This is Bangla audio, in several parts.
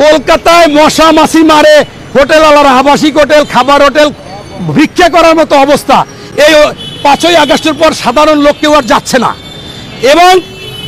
কলকাতায় মশা মাছি মারে হোটেলওয়ালারা, আবাসিক হোটেল, খাবার হোটেল, ভিক্ষা করার মতো অবস্থা। এই 5ই আগস্টের পর সাধারণ লোক কেউ আর যাচ্ছে না। এবং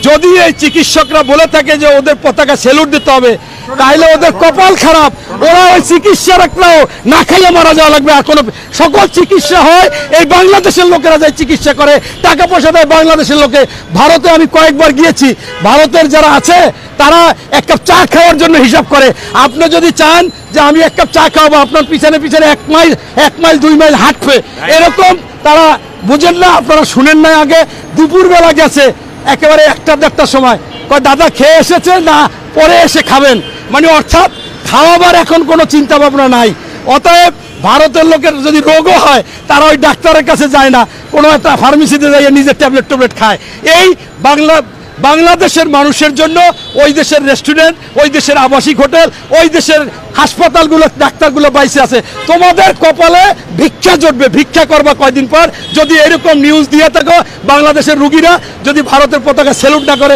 যদি এই চিকিৎসকরা বলে থাকে যে ওদের পতাকা স্যালুট দিতে হবে, তাহলে ওদের কপাল খারাপ। ওরা ওই চিকিৎসকরাও না খাইয়ে মারা যাওয়া লাগবে। আর কোনো সকল চিকিৎসা হয় এই বাংলাদেশের লোকেরা যায় চিকিৎসা করে, টাকা পয়সা দেয় বাংলাদেশের লোকে। ভারতে আমি কয়েকবার গিয়েছি, ভারতের যারা আছে তারা এক কাপ চা খাওয়ার জন্য হিসাব করে। আপনি যদি চান যে আমি এক কাপ চা খাওয়াবো, আপনার পিছনে পিছনে 1 মাইল 2 মাইল হাঁটবে, এরকম তারা বুঝেন না। আপনারা শুনেন না, আগে দুপুরবেলা গেছে একেবারে 1টা-1:30টার সময়, কয় দাদা খেয়ে এসেছে না পরে এসে খাবেন, মানে অর্থাৎ খাওয়াবার এখন কোনো চিন্তা ভাবনা নাই। অতএব ভারতের লোকের যদি রোগও হয় তারা ওই ডাক্তারের কাছে যায় না, কোনো একটা ফার্মেসিতে যাইয়ে নিজের ট্যাবলেট খায়। এই বাংলাদেশের মানুষের জন্য ওই দেশের রেস্টুরেন্ট, ওই দেশের আবাসিক হোটেল, ওই দেশের হাসপাতালগুলো, ডাক্তারগুলো বাইসে আছে। তোমাদের কপালে ভিক্ষা জুটবে, ভিক্ষা করবা কয়দিন পর যদি এরকম নিউজ দিয়ে থাকো। বাংলাদেশের রুগীরা যদি ভারতের পতাকা স্যালুট না করে,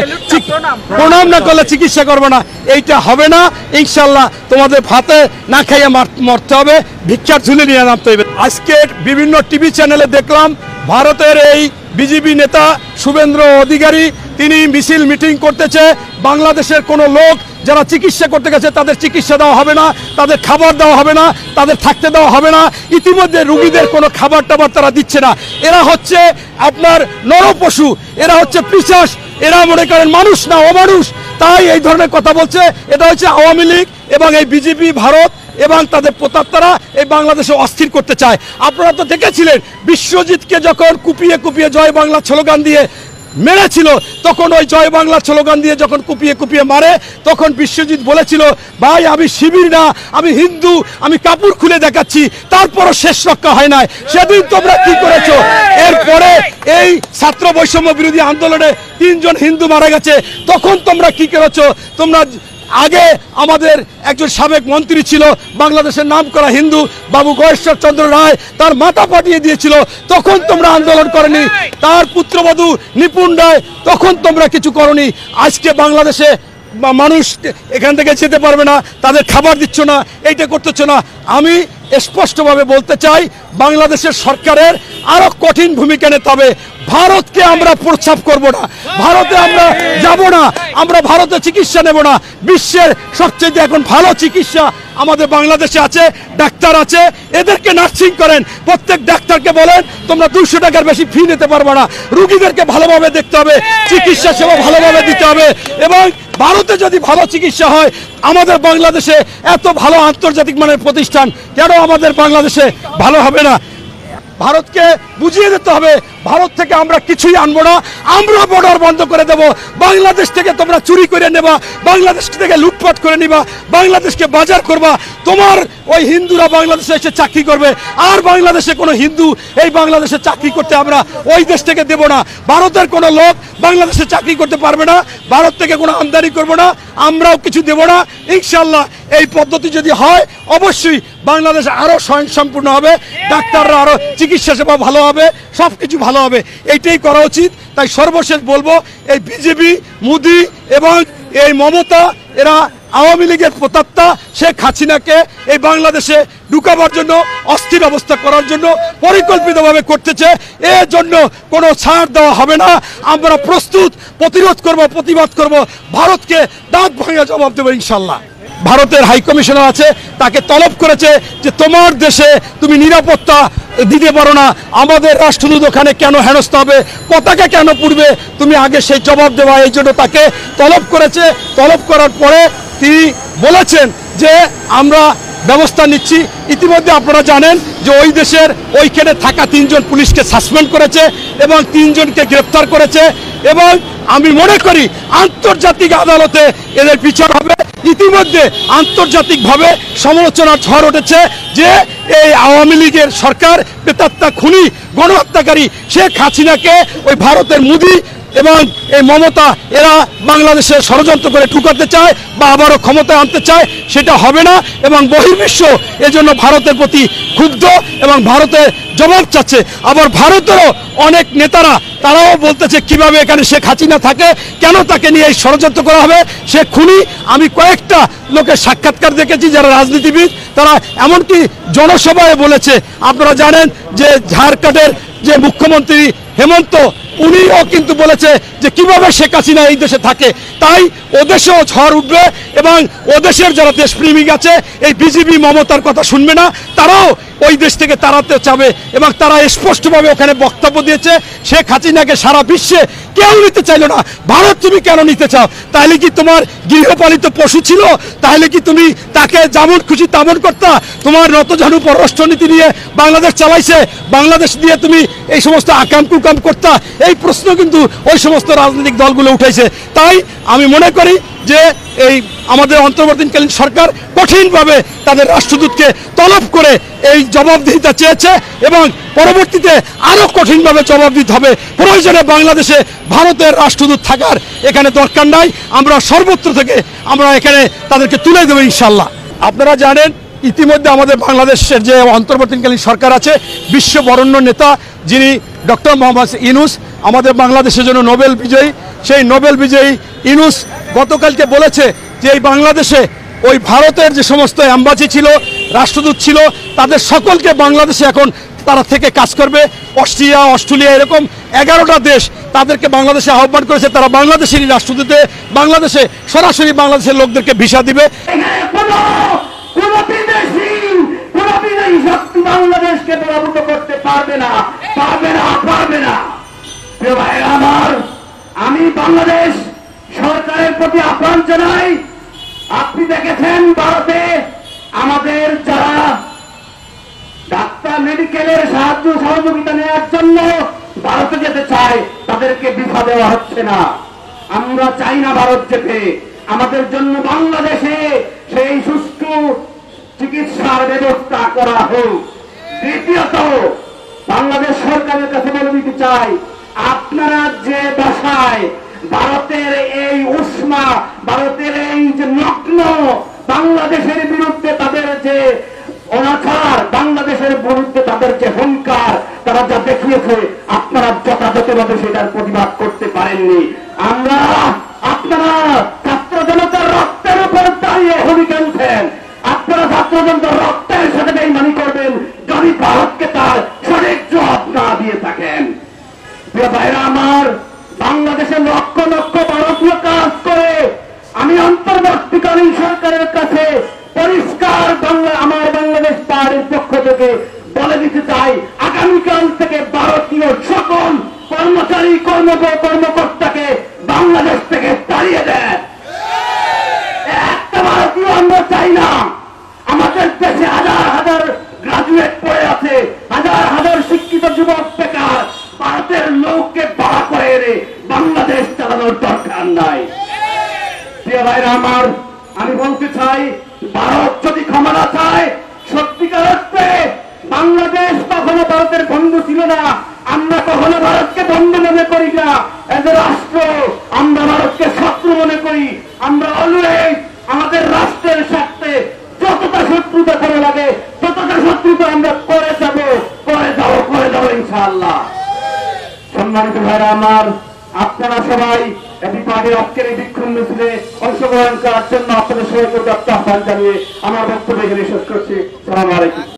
প্রণাম না করলে চিকিৎসা করবে না। এইটা হবে না ইনশাল্লাহ। তোমাদের ভাতে না খাইয়ে মরতে হবে, ভিক্ষার ঝুলে নিয়ে নামতে হবে। আজকে বিভিন্ন টিভি চ্যানেলে দেখলাম ভারতের এই বিজেপি নেতা শুভেন্দু অধিকারী তিনি মিছিল মিটিং করতেছে। বাংলাদেশের কোনো লোক যারা চিকিৎসা করতে গেছে তাদের চিকিৎসা দেওয়া হবে না, তাদের খাবার দেওয়া হবে না, তাদের থাকতে দেওয়া হবে না। ইতিমধ্যে রুগীদের কোনো খাবার টাবার তারা দিচ্ছে না। এরা হচ্ছে আপনার নরপশু, এরা হচ্ছে পিশাচ, এরা মনে করেন মানুষ না অমানুষ, তাই এই ধরনের কথা বলছে। এটা হচ্ছে আওয়ামী লীগ এবং এই বিজেপি ভারত এবং তাদের প্রতাপ্তারা এই বাংলাদেশে অস্থির করতে চায়। আপনারা তো দেখেছিলেন বিশ্বজিৎকে যখন কুপিয়ে কুপিয়ে জয় বাংলা স্লোগান দিয়ে মেরেছিল, তখন ওই জয় বাংলা স্লোগান দিয়ে যখন কুপিয়ে কুপিয়ে মারে, তখন বিশ্বজিৎ বলেছিল ভাই আমি শিবির না, আমি হিন্দু, আমি কাপড় খুলে দেখাচ্ছি। তারপরও শেষ রক্ষা হয় নাই। সেদিন তোমরা কি করেছো? এরপরে এই ছাত্র বৈষম্য বিরোধী আন্দোলনে 3 জন হিন্দু মারা গেছে, তখন তোমরা কি করেছো? তোমরা আগে আমাদের একজন সাবেক মন্ত্রী ছিল বাংলাদেশের নাম করা হিন্দু বাবু গয়েশ্বর চন্দ্র রায়, তার মাথা পাঠিয়ে দিয়েছিল, তখন তোমরা আন্দোলন করনি। তার পুত্রবধূ নিপুণ রায়, তখন তোমরা কিছু করনি। আজকে বাংলাদেশে মানুষ এখান থেকে যেতে পারবে না, তাদের খাবার দিচ্ছ না, এইটা করতেছ না। আমি স্পষ্টভাবে বলতে চাই বাংলাদেশের সরকারের আরো কঠিন ভূমিকা নিতে হবে। ভারতকে আমরা প্রস্তাব করব না, ভারতে আমরা যাব না, আমরা ভারতে চিকিৎসা নেব না। বিশ্বের সবচেয়ে এখন ভালো চিকিৎসা আমাদের বাংলাদেশে আছে, ডাক্তার আছে, এদেরকে নার্সিং করেন। প্রত্যেক ডাক্তারকে বলেন তোমরা 200 টাকার বেশি ফি নিতে পারবে না। রুগীদেরকে ভালোভাবে দেখতে হবে, চিকিৎসা সেবা ভালোভাবে দিতে হবে। এবং ভারতে যদি ভালো চিকিৎসা হয়, আমাদের বাংলাদেশে এত ভালো আন্তর্জাতিক মানের প্রতিষ্ঠান, কেন আমাদের বাংলাদেশে ভালো হবে না? ভারতকে বুঝিয়ে দিতে হবে ভারত থেকে আমরা কিছুই আনবো না, আমরা বর্ডার বন্ধ করে দেব। বাংলাদেশ থেকে তোমরা চুরি করে নেবা, বাংলাদেশ থেকে লুটপাট করে নিবা, বাংলাদেশকে বাজার করবা। তোমার ওই হিন্দুরা বাংলাদেশে এসে চাকরি করবে, আর বাংলাদেশে কোনো হিন্দু এই বাংলাদেশে চাকরি করতে আমরা ওই দেশ থেকে দেব না। ভারতের কোনো লোক বাংলাদেশে চাকরি করতে পারবে না, ভারত থেকে কোনো আমদানি করবো না, আমরাও কিছু দেব না। ইনশাল্লাহ এই পদ্ধতি যদি হয় অবশ্যই বাংলাদেশ আরো স্বয়ংসম্পূর্ণ হবে, ডাক্তাররা আরো চিকিৎসা সেবা ভালো হবে, সব কিছু ভালো হবে। এইটাই করা উচিত। তাই সর্বশেষ বলবো এই বিজেপি, মোদি এবং এই মমতা এরা আওয়ামী লীগের প্রতাপ্তা শেখ হাসিনাকে এই বাংলাদেশে ঢুকাবার জন্য, অস্থির অবস্থা করার জন্য পরিকল্পিতভাবে করতেছে। এর জন্য কোনো ছাড় দেওয়া হবে না। আমরা প্রস্তুত, প্রতিরোধ করব, প্রতিবাদ করব, ভারতকে দাঁত ভাঙা জবাব দেবো ইনশাল্লাহ। ভারতের হাই কমিশনার আছে, তাকে তলব করেছে যে তোমার দেশে তুমি নিরাপত্তা দিতে পারো না, আমাদের রাষ্ট্রদূত ওখানে কেন হেনস্থা হবে, পতাকা কেন পুড়বে, তুমি আগে সেই জবাব দেওয়া। এই জন্য তাকে তলব করেছে। তলব করার পরে তিনি বলেছেন যে আমরা ব্যবস্থা নিচ্ছি। ইতিমধ্যে আপনারা জানেন যে ওই দেশের ওইখানে থাকা 3 জন পুলিশকে সাসপেন্ড করেছে এবং 3 জনকে গ্রেপ্তার করেছে। এবং আমি মনে করি আন্তর্জাতিক আদালতে এদের বিচার হবে। ইতিমধ্যে আন্তর্জাতিকভাবে সমালোচনার ঝড় উঠেছে যে এই আওয়ামী লীগের সরকার প্রেতাত্মা খুনি গণহত্যাকারী শেখ হাসিনাকে ওই ভারতের মোদি এবং এই মমতা এরা বাংলাদেশে ষড়যন্ত্র করে ঠুকাতে চায় বা আবারও ক্ষমতায় আনতে চায়, সেটা হবে না। এবং বহির্বিশ্ব এজন্য ভারতের প্রতি ক্ষুব্ধ এবং ভারতের জবাব চাচ্ছে। আবার ভারতেরও অনেক নেতারা তারাও বলতেছে কিভাবে এখানে শেখ হাসিনা থাকে, কেন তাকে নিয়ে এই ষড়যন্ত্র করা হবে, সে খুনি। আমি কয়েকটা লোকের সাক্ষাৎকার দেখেছি যারা রাজনীতিবিদ, তারা এমনকি জনসভায় বলেছে। আপনারা জানেন যে ঝাড়খণ্ডের যে মুখ্যমন্ত্রী হেমন্ত, উনিও কিন্তু বলেছে যে কিভাবে শেখ হাসিনা এই দেশে থাকে। তাই ওদেশেও ঝড় উঠবে এবং ওদেশের যারা দেশপ্রেমিক আছে এই বিজেপি মমতার কথা শুনবে না, তারাও ওই দেশ থেকে তাড়াতে চাবে। এবং তারা স্পষ্টভাবে ওখানে বক্তব্য দিয়েছে শেখ হাসিনাকে সারা বিশ্বে কেউ নিতে চাইল না, ভারত তুমি কেন নিতে চাও? তাহলে কি তোমার গৃহপালিত পশু ছিল? তাহলে কি তুমি তাকে যেমন খুশি তেমন করতা? তোমার নতজানু পররাষ্ট্রনীতি নিয়ে বাংলাদেশ চালাইছে, বাংলাদেশ দিয়ে তুমি এই সমস্ত আকাম কুকাম করতা? এই প্রশ্ন কিন্তু ওই সমস্ত রাজনৈতিক দলগুলো উঠেছে। তাই আমি মনে করি যে এই আমাদের অন্তর্বর্তীকালীন সরকার কঠিনভাবে তাদের রাষ্ট্রদূতকে তলব করে এই জবাবদিহিতা চেয়েছে এবং পরবর্তীতে আরও কঠিনভাবে জবাব দিতে হবে। প্রয়োজনে বাংলাদেশে ভারতের রাষ্ট্রদূত থাকার এখানে দরকার নাই, আমরা সর্বত্র থেকে আমরা এখানে তাদেরকে তুলে দেবো ইনশাল্লাহ। আপনারা জানেন ইতিমধ্যে আমাদের বাংলাদেশের যে অন্তর্বর্তীকালীন সরকার আছে, বিশ্ব বরেণ্য নেতা যিনি ডক্টর মোহাম্মদ ইউনূস, আমাদের বাংলাদেশের জন্য নোবেল বিজয়ী, সেই নোবেল বিজয়ী ইউনূস গতকালকে বলেছে যে এই বাংলাদেশে ওই ভারতের যে সমস্ত অ্যাম্বাসি ছিল, রাষ্ট্রদূত ছিল, তাদের সকলকে বাংলাদেশে এখন তারা থেকে কাজ করবে। অস্ট্রিয়া, অস্ট্রেলিয়া এরকম 11টা দেশ তাদেরকে বাংলাদেশে আহ্বান করেছে, তারা বাংলাদেশেরই রাষ্ট্রদূতে বাংলাদেশে সরাসরি বাংলাদেশের লোকদেরকে ভিসা দিবে। বাংলাদেশকে পরাভূত করতে পারবে না, পারবে না, পারবে না। প্রিয় ভাইরা আমার, আমি বাংলাদেশ সরকারের প্রতি আহ্বান জানাই। আপনি দেখেছেন ভারতে আমাদের যারা ডাক্তার মেডিকেলের সাহায্য সহযোগিতা নেওয়ার জন্য ভারতে যেতে চায় তাদেরকে ভিসা দেওয়া হচ্ছে না। আমরা চাই না ভারত যেতে, আমাদের জন্য বাংলাদেশে সেই সুষ্ঠু চিকিৎসার ব্যবস্থা করা হোক। দ্বিতীয়ত, বাংলাদেশ সরকারের কাছে বলে দিতে চাই, আপনারা যে ভাষায় ভারতের এই উষ্মা, ভারতের এই যে নগ্ন বাংলাদেশের বিরুদ্ধে তাদের যে অনাচার, বাংলাদেশের বিরুদ্ধে তাদের যে হুঙ্কার তারা যা দেখিয়েছে, আপনারা যথাযথভাবে সেটার প্রতিবাদ করতে পারেননি। আপনারা ছাত্র জনতার রক্তের উপর দাঁড়িয়ে হোলি খেলছেন, আপনারা ছাত্র জনতার রক্তের সাথে বেইমানি করবেন যদি ভারতকে তার সঠিক জবাব না দিয়ে থাকেন। প্রিয় ভাইরা আমার, বাংলাদেশের লক্ষ লক্ষ ভারতীয় কাজ করে আমি অন্তর্বর্তীকালীন সরকারের কাছে পরিষ্কার আমার বাংলাদেশ পার্টির পক্ষ থেকে বলে দিতে চাই, আগামীকাল থেকে ভারতীয় সকল কর্মচারী কর্মকর্তাকে বাংলাদেশ থেকে তাড়িয়ে দেন। একটা ভারতীয় আমরা চাই না। আমাদের দেশে হাজার হাজার গ্রাজুয়েট পড়ে আছে, হাজার হাজার শিক্ষিত যুবক বেকার। ভারতের লোককে ভাড়া করে এনে বাংলাদেশ চালানোর দরকার নাই। প্রিয় ভাইরা আমার, আমি বলতে চাই, ভারত যদি ক্ষমতা চায় সত্যিকার অর্থে, বাংলাদেশ কখনো ভারতের বন্ধু ছিল না, আমরা কখনো ভারতকে বন্ধু মনে করি না। এজ এ রাষ্ট্র আমরা ভারতকে শত্রু মনে করি। আমরা অলওয়েজ আমাদের রাষ্ট্রের স্বার্থে যতটা শত্রুতা করা লাগে ততটা শত্রুতা আমরা করে যাবো ইনশাআল্লাহ। সম্মানিত ভাইরা আমার, আপনারা সবাই এটি পার্টির আজকের এই বিক্ষোভ মিছিলে অংশগ্রহণ করার জন্য আপনাদের সবাইকে আহ্বান জানিয়ে আমার বক্তব্য এখানে শেষ করছি। সালাম আলাইকুম।